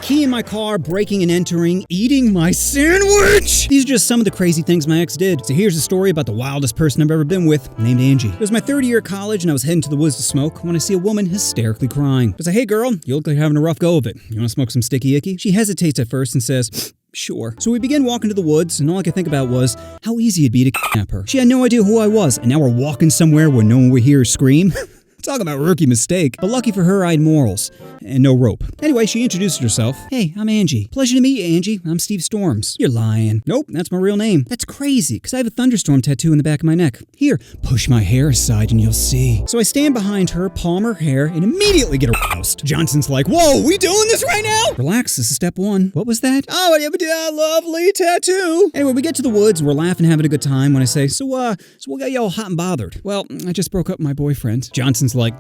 key in my car, breaking and entering, eating my sandwich. These are just some of the crazy things my ex did. So here's a story about the wildest person I've ever been with, named Angie. It was my third year at college and I was heading to the woods to smoke when I see a woman hysterically crying. I was like, hey girl, you look like you're having a rough go of it. You want to smoke some sticky icky? She hesitates at first and says, sure. So we begin walking to the woods, and all I could think about was how easy it'd be to kidnap her. She had no idea who I was, and now we're walking somewhere where no one would hear her scream. Talk about rookie mistake. But lucky for her, I had morals. And no rope. Anyway, she introduced herself. Hey, I'm Angie. Pleasure to meet you, Angie. I'm Steve Storms. You're lying. Nope, that's my real name. That's crazy, because I have a thunderstorm tattoo in the back of my neck. Here, push my hair aside and you'll see. So I stand behind her, palm her hair, and immediately get aroused. Johnson's like, whoa, we doing this right now? Relax, this is step one. What was that? Oh, I have a lovely tattoo. Anyway, we get to the woods, we're laughing, having a good time when I say, so what got you all hot and bothered? Well, I just broke up with my boyfriend. Johnson's like,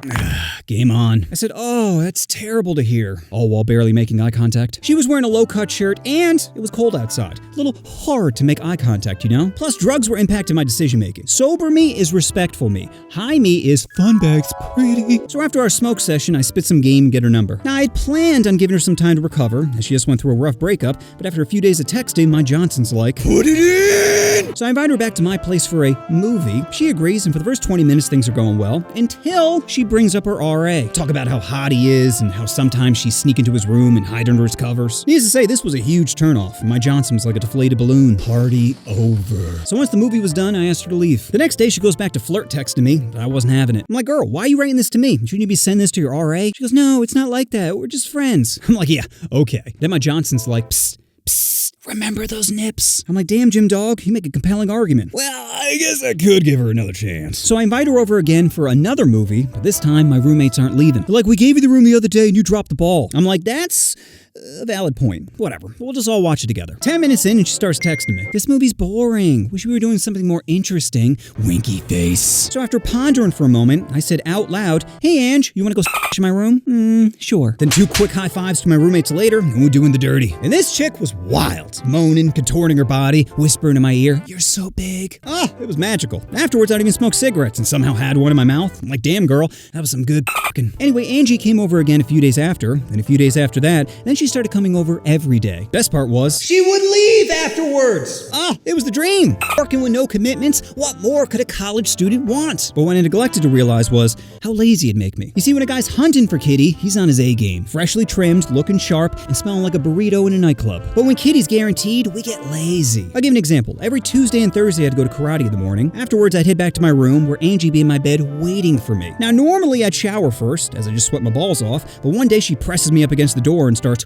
game on. I said, oh, that's terrible to hear. All while barely making eye contact. She was wearing a low-cut shirt and it was cold outside. A little hard to make eye contact, you know? Plus, drugs were impacting my decision-making. Sober me is respectful me. High me is fun bags pretty. So after our smoke session, I spit some game and get her number. Now, I'd planned on giving her some time to recover, as she just went through a rough breakup, but after a few days of texting, my Johnson's like, put it in! So I invite her back to my place for a movie. She agrees, and for the first 20 minutes, things are going well, until she brings up her RA. Talk about how hot he is, and how sometimes she'd sneak into his room and hide under his covers. Needless to say, this was a huge turnoff, and my Johnson was like a deflated balloon. Party over. So once the movie was done, I asked her to leave. The next day, she goes back to flirt texting me, but I wasn't having it. I'm like, girl, why are you writing this to me? Shouldn't you be sending this to your RA? She goes, no, it's not like that. We're just friends. I'm like, yeah, okay. Then my Johnson's like, psst, psst, remember those nips? I'm like, damn, Jim Dog, you make a compelling argument. Well, I guess I could give her another chance. So I invite her over again for another movie, but this time my roommates aren't leaving. They're like, we gave you the room the other day and you dropped the ball. I'm like, that's a valid point. Whatever. We'll just all watch it together. 10 minutes in and she starts texting me. This movie's boring. Wish we were doing something more interesting. Winky face. So after pondering for a moment, I said out loud, hey Ange, you want to go in my room? Sure. Then 2 quick high fives to my roommates later, and we're doing the dirty. And this chick was wild. Moaning, contorting her body, whispering in my ear, you're so big. It was magical. Afterwards, I'd even smoked cigarettes and somehow had one in my mouth. I'm like, damn girl, that was some good fucking. Anyway, Angie came over again a few days after, and a few days after that, then she started coming over every day. Best part was, she would leave afterwards. It was the dream. Working with no commitments, what more could a college student want? But what I neglected to realize was how lazy it'd make me. You see, when a guy's hunting for Kitty, he's on his A game. Freshly trimmed, looking sharp, and smelling like a burrito in a nightclub. But when Kitty's guaranteed, we get lazy. I'll give an example. Every Tuesday and Thursday I'd go to karate in the morning. Afterwards, I'd head back to my room where Angie'd be in my bed waiting for me. Now, normally I'd shower first, as I just sweat my balls off, but one day she presses me up against the door and starts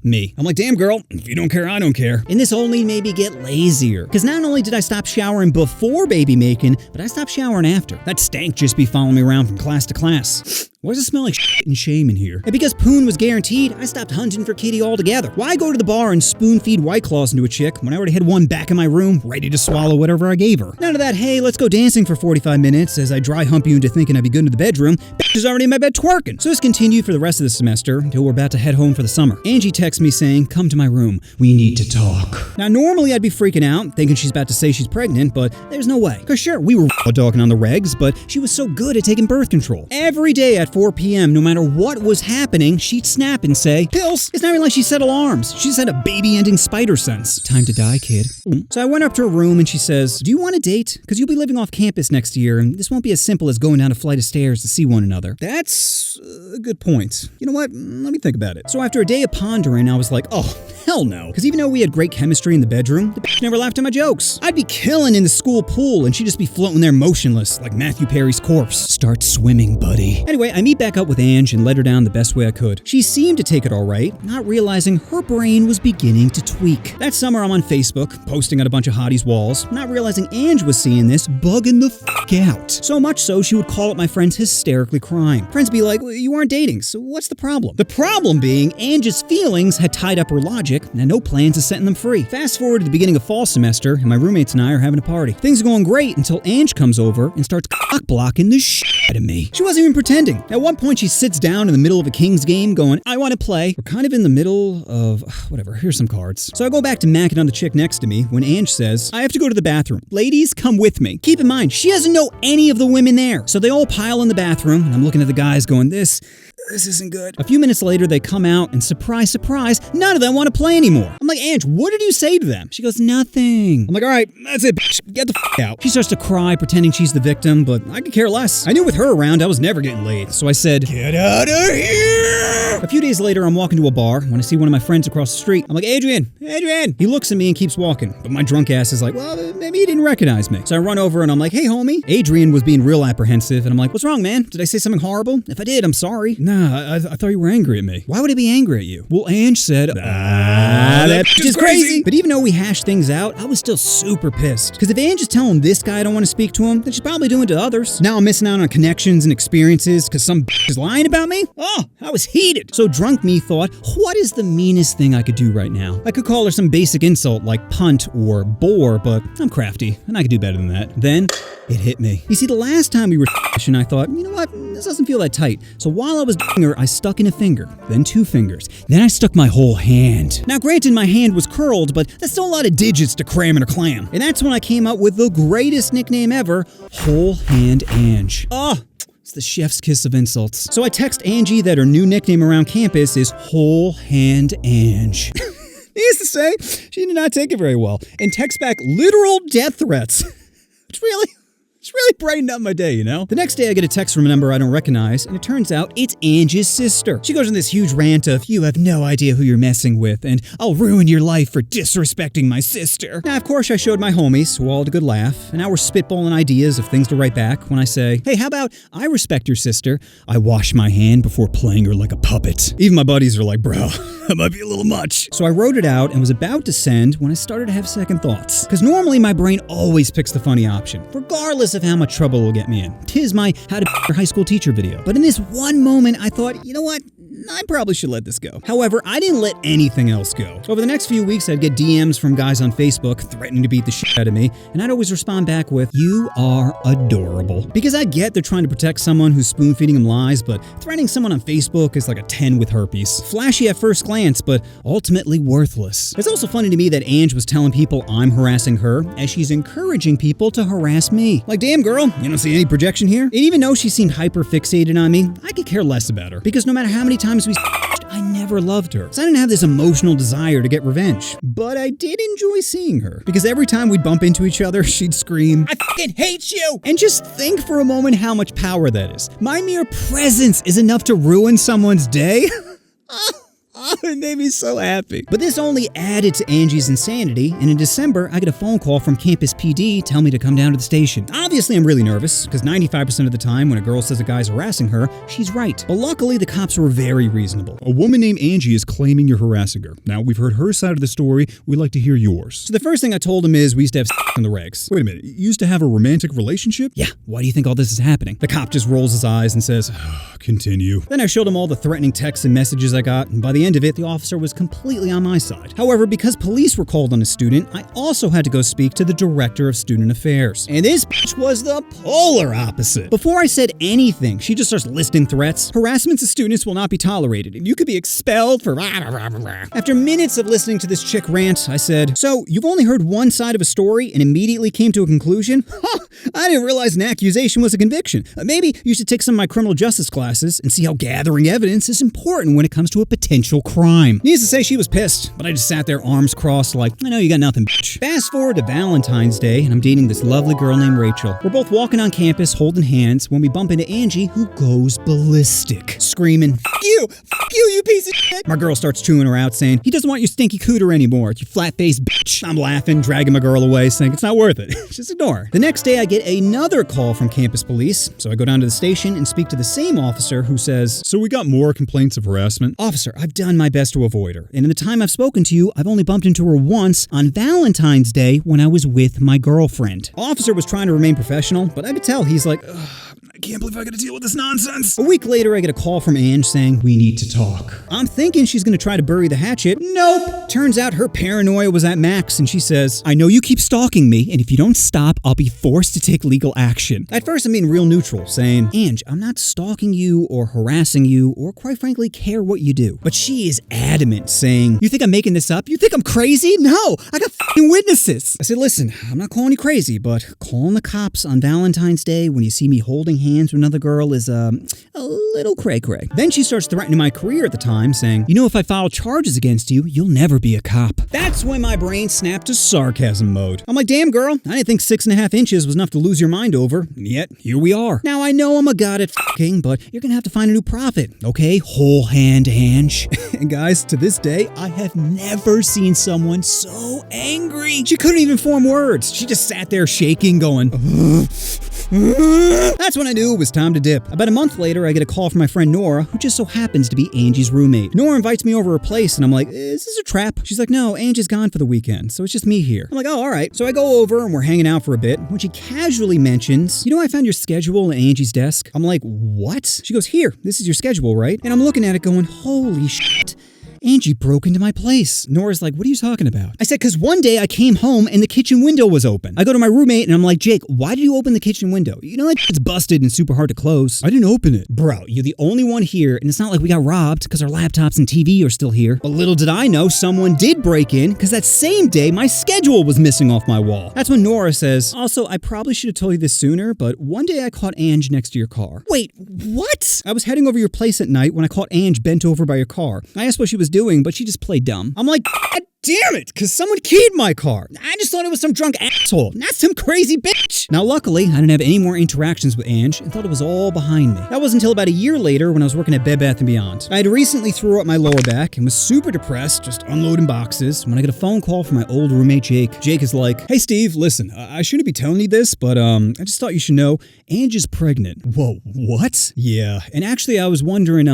me. I'm like, damn girl, if you don't care, I don't care. And this only made me get lazier. Because not only did I stop showering before baby making, but I stopped showering after. That stank just be following me around from class to class. Why does it smell like shit and shame in here? And because Poon was guaranteed, I stopped hunting for Kitty altogether. Why go to the bar and spoon feed White Claws into a chick when I already had one back in my room, ready to swallow whatever I gave her? None of that, hey, let's go dancing for 45 minutes as I dry hump you into thinking I'd be good in the bedroom. Bitch is already in my bed twerking. So this continued for the rest of the semester until we're about to head home for the summer. Angie texts me saying, come to my room. We need to talk. Now, normally I'd be freaking out, thinking she's about to say she's pregnant, but there's no way. Cause sure, we were talking on the regs, but she was so good at taking birth control. Every day at 4 p.m., no matter what was happening, she'd snap and say, pills. It's not even like she set alarms. She just had a baby-ending spider sense. Time to die, kid. So I went up to her room and she says, do you want a date? Because you'll be living off campus next year, and this won't be as simple as going down a flight of stairs to see one another. That's a good point. You know what? Let me think about it. So after a day of pondering, I was like, oh, hell no. Because even though we had great chemistry in the bedroom, the bitch never laughed at my jokes. I'd be killing in the school pool and she'd just be floating there motionless, like Matthew Perry's corpse. Start swimming, buddy. Anyway, I meet back up with Ange and let her down the best way I could. She seemed to take it all right, not realizing her brain was beginning to tweak. That summer, I'm on Facebook, posting on a bunch of hotties' walls, not realizing Ange was seeing this, bugging the fuck out. So much so, she would call up my friends hysterically crying. Friends be like, well, you aren't dating, so what's the problem? The problem being, Ange's feelings had tied up her logic, and had no plans of setting them free. Fast forward to the beginning of fall semester, and my roommates and I are having a party. Things are going great until Ange comes over and starts cock-blocking the shit out of me. She wasn't even pretending. At one point, she sits down in the middle of a Kings game going, I want to play. We're kind of in the middle of, whatever, here's some cards. So I go back to macking on the chick next to me when Ange says, I have to go to the bathroom. Ladies, come with me. Keep in mind, she doesn't know any of the women there. So they all pile in the bathroom, and I'm looking at the guys going, this this isn't good. A few minutes later, they come out, and surprise, surprise, none of them want to play anymore. I'm like, Ange, what did you say to them? She goes, nothing. I'm like, all right, that's it, bitch. Get the out. She starts to cry, pretending she's the victim, but I could care less. I knew with her around, I was never getting laid, so I said, get out of here! A few days later, I'm walking to a bar when I see one of my friends across the street. I'm like, Adrian. He looks at me and keeps walking, but my drunk ass is like, well, maybe he didn't recognize me. So I run over and I'm like, hey, homie. Adrian was being real apprehensive, and I'm like, what's wrong, man? Did I say something horrible? If I did, I'm sorry. Nah, I thought you were angry at me. Why would I be angry at you? Well, Ange said, that bitch is crazy. But even though we hashed things out, I was still super pissed. Because if Ange is telling this guy I don't want to speak to him, then she's probably doing it to others. Now I'm missing out on connections and experiences because some bitch is lying about me? Oh, I was heated. So drunk me thought, what is the meanest thing I could do right now? I could call her some basic insult like punt or bore, but I'm crafty and I could do better than that. Then it hit me. You see, the last time we were and I thought, you know what, this doesn't feel that tight. So while I was doing her, I stuck in a finger, then 2 fingers, then I stuck my whole hand. Now granted, my hand was curled, but that's still a lot of digits to cram in a clam. And that's when I came up with the greatest nickname ever, Whole Hand Ange. It's the chef's kiss of insults. So I text Angie that her new nickname around campus is Whole Hand Ange. Needless to say, she did not take it very well, and texts back literal death threats. It's really brightened up my day, you know? The next day I get a text from a number I don't recognize, and it turns out it's Angie's sister. She goes on this huge rant of, you have no idea who you're messing with, and I'll ruin your life for disrespecting my sister. Now, of course, I showed my homies, who all had a good laugh, and now we're spitballing ideas of things to write back when I say, hey, how about I respect your sister, I wash my hand before playing her like a puppet. Even my buddies are like, bro, that might be a little much. So I wrote it out and was about to send when I started to have second thoughts. Because normally my brain always picks the funny option, regardless of how much trouble it will get me in. 'Tis my how to your high school teacher video. But in this one moment, I thought, you know what? I probably should let this go. However, I didn't let anything else go. Over the next few weeks, I'd get DMs from guys on Facebook threatening to beat the shit out of me, and I'd always respond back with, you are adorable. Because I get they're trying to protect someone who's spoon-feeding them lies, but threatening someone on Facebook is like a 10 with herpes. Flashy at first glance, but ultimately worthless. It's also funny to me that Ange was telling people I'm harassing her, as she's encouraging people to harass me. Like, damn girl, you don't see any projection here? And even though she seemed hyper-fixated on me, I could care less about her. Because no matter how many times I never loved her. So I didn't have this emotional desire to get revenge. But I did enjoy seeing her. Because every time we'd bump into each other, she'd scream, I fucking hate you! And just think for a moment how much power that is. My mere presence is enough to ruin someone's day? It made me so happy. But this only added to Angie's insanity, and in December, I get a phone call from Campus PD telling me to come down to the station. Obviously, I'm really nervous, because 95% of the time when a girl says a guy's harassing her, she's right. But luckily, the cops were very reasonable. A woman named Angie is claiming you're harassing her. Now, we've heard her side of the story. We'd like to hear yours. So the first thing I told him is we used to have on the regs. Wait a minute, you used to have a romantic relationship? Yeah, why do you think all this is happening? The cop just rolls his eyes and says, continue. Then I showed him all the threatening texts and messages I got, and by the end of it, the officer was completely on my side. However, because police were called on a student, I also had to go speak to the director of student affairs. And this bitch was the polar opposite. Before I said anything, she just starts listing threats. Harassment to students will not be tolerated, and you could be expelled for After minutes of listening to this chick rant, I said, so you've only heard one side of a story and immediately came to a conclusion? I didn't realize an accusation was a conviction. Maybe you should take some of my criminal justice classes and see how gathering evidence is important when it comes to a potential crime. Needless to say, she was pissed, but I just sat there arms crossed like, I know you got nothing, bitch. Fast forward to Valentine's Day, and I'm dating this lovely girl named Rachel. We're both walking on campus holding hands when we bump into Angie, who goes ballistic, screaming, you, you piece of shit. My girl starts chewing her out, saying, he doesn't want your stinky cooter anymore, you flat-faced bitch. I'm laughing, dragging my girl away, saying, it's not worth it. Just ignore her. The next day, I get another call from campus police, so I go down to the station and speak to the same officer who says, so we got more complaints of harassment? Officer, I've done my best to avoid her, and in the time I've spoken to you, I've only bumped into her once on Valentine's Day when I was with my girlfriend. Officer was trying to remain professional, but I could tell he's like, I can't believe I gotta deal with this nonsense. A week later, I get a call from Ange saying, we need to talk. I'm thinking she's gonna try to bury the hatchet. Nope. Turns out her paranoia was at max, and she says, I know you keep stalking me, and if you don't stop, I'll be forced to take legal action. At first, I'm being real neutral, saying, Ange, I'm not stalking you or harassing you or quite frankly care what you do. But she is adamant, saying, you think I'm making this up? You think I'm crazy? No, I got f***ing witnesses. I said, listen, I'm not calling you crazy, but calling the cops on Valentine's Day when you see me holding hands hands with another girl is, a little cray-cray. Then she starts threatening my career at the time, saying, you know, if I file charges against you, you'll never be a cop. That's when my brain snapped to sarcasm mode. I'm like, damn girl, I didn't think 6.5 inches was enough to lose your mind over, and yet here we are. Now I know I'm a god at f***ing, but you're gonna have to find a new prophet, okay? Whole hand Ange. And guys, to this day, I have never seen someone so angry. She couldn't even form words. She just sat there shaking, going, That's when I knew it was time to dip. About a month later, I get a call from my friend Nora, who just so happens to be Angie's roommate. Nora invites me over her place, and I'm like, is this a trap? She's like, no, Angie's gone for the weekend, so it's just me here. I'm like, oh, all right. So I go over, and we're hanging out for a bit, when she casually mentions, you know, I found your schedule at Angie's desk. I'm like, what? She goes, here, this is your schedule, right? And I'm looking at it going, holy shit. Angie broke into my place. Nora's like, what are you talking about? I said, because one day I came home and the kitchen window was open. I go to my roommate and I'm like, Jake, why did you open the kitchen window? You know, it's busted and super hard to close. I didn't open it. Bro, you're the only one here, and it's not like we got robbed because our laptops and TV are still here. But little did I know someone did break in because that same day my schedule was missing off my wall. That's when Nora says, also, I probably should have told you this sooner, but one day I caught Ange next to your car. Wait, what? I was heading over your place at night when I caught Ange bent over by your car. I asked what she was doing, but she just played dumb. I'm like, God damn it, because someone keyed my car. I just thought it was some drunk asshole, not some crazy bitch. Now, luckily, I didn't have any more interactions with Ange and thought it was all behind me. That wasn't until about a year later when I was working at Bed Bath & Beyond. I had recently threw up my lower back and was super depressed, just unloading boxes, when I get a phone call from my old roommate, Jake. Jake is like, hey, Steve, listen, I shouldn't be telling you this, but I just thought you should know, Ange is pregnant. Whoa, what? Yeah, and actually I was wondering,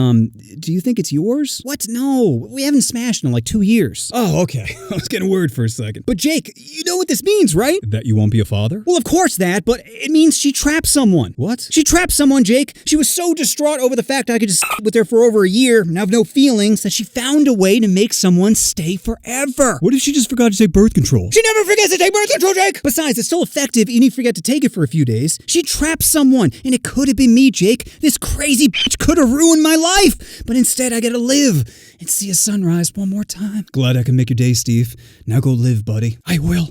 do you think it's yours? What? No, we haven't smashed in like 2 years. Oh, okay. I was getting worried for a second. But Jake, you know what this means, right? That you won't be a father? Well, of course that, but it means she trapped someone. What? She trapped someone, Jake. She was so distraught over the fact I could just with her for over a year and have no feelings that she found a way to make someone stay forever. What if she just forgot to take birth control? She never forgets to take birth control, Jake! Besides, it's still effective even if you forget to take it for a few days. She trapped someone, and it could have been me, Jake. This crazy bitch could have ruined my life, but instead I get to live and see a sunrise one more time. Glad I can make your day, Steve. Now go live, buddy. I will,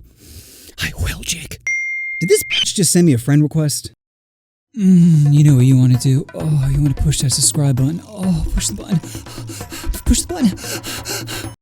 Jake. Did this bitch just send me a friend request? You know what you want to do. Oh, you want to push that subscribe button. Oh, push the button. Push the button.